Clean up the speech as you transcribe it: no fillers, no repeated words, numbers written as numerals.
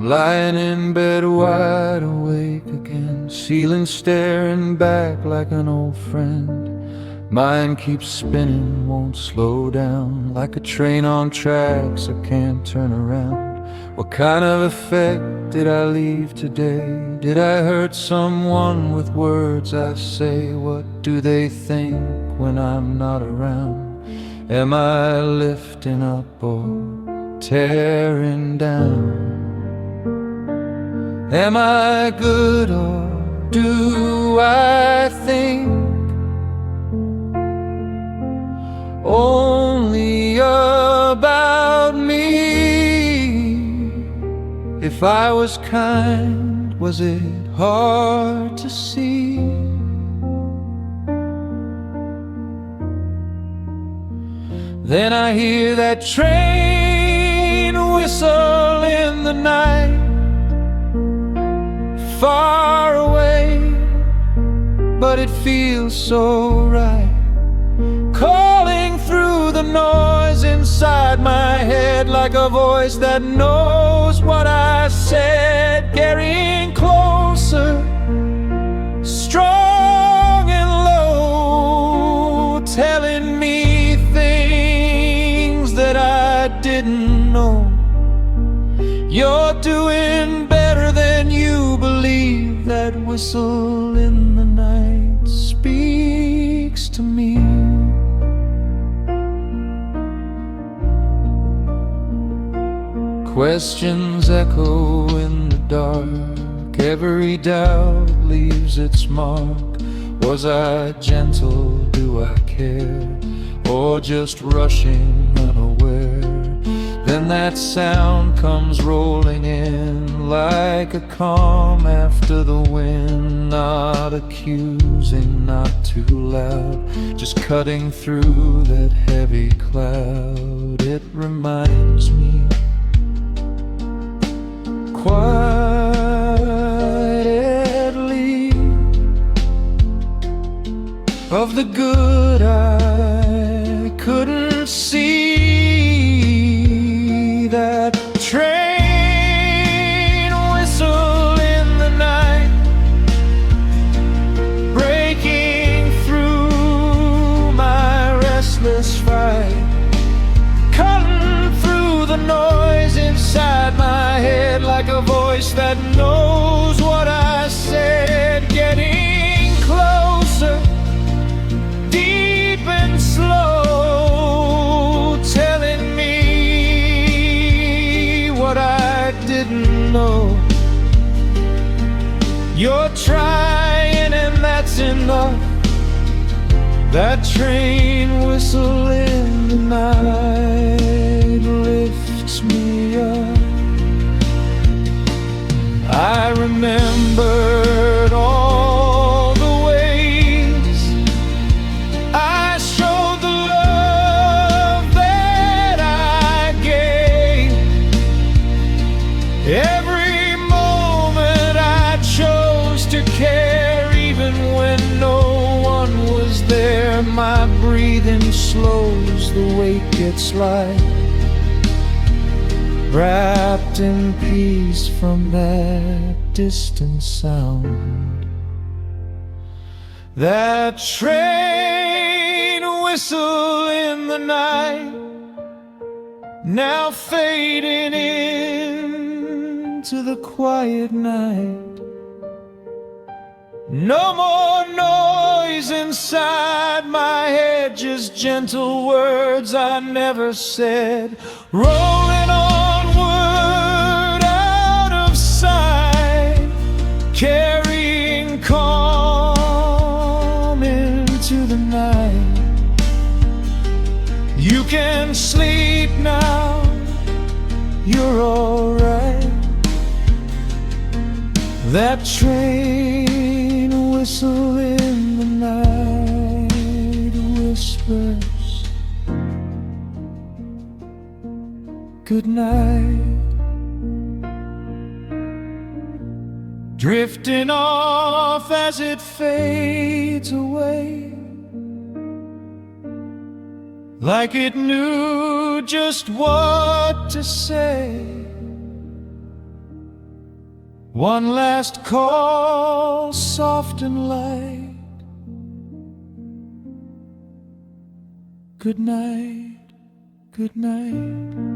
lying in bed wide awake again, ceiling staring back like an old friend. Mind keeps spinning, won't slow down, like a train on tracks I can't turn around. What kind of effect did I leave today? Did I hurt someone with words I say? What do they think when I'm not around? Am I lifting up or tearing down? Am I good or do I think only about me? If I was kind, was it hard to see? Then I hear that train whistle in the night, far away, but it feels so right, calling through the noise inside my head, like a voice that knows what I said, getting closer, strong and low, telling me things that I didn't know. You're doing better than you believe. That whistle in the night speaks to me. Questions echo in the dark, every doubt leaves its mark. Was I gentle, do I care, or just rushing unaware? Then that sound comes rolling in, like a calm after the wind. Not accusing, not too loud, just cutting through that heavy cloud. It reminds me quietly of the good I couldn't see. That train whistle in the night, breaking through my restless fight, cutting through the noise inside my head, like a voice that knows what I said, getting closer, deep and slow, telling me what I didn't know. You're trying and that's enough. That train whistle in the night lifts me up. I remembered all the ways I showed the love that I gave. Every moment I chose to care, even when no one was there. My breathing slows, the weight gets light, wrapped in peace from that distant sound. That train whistle in the night, now fading into the quiet night. No more noise inside my head, just gentle words I never said, rolling onward out of sight, carrying calm into the night. You can sleep now, you're alright. That train whistle in the night whispers good night. Drifting off as it fades away, like it knew just what to say. One last call, soft and light. Good night, good night.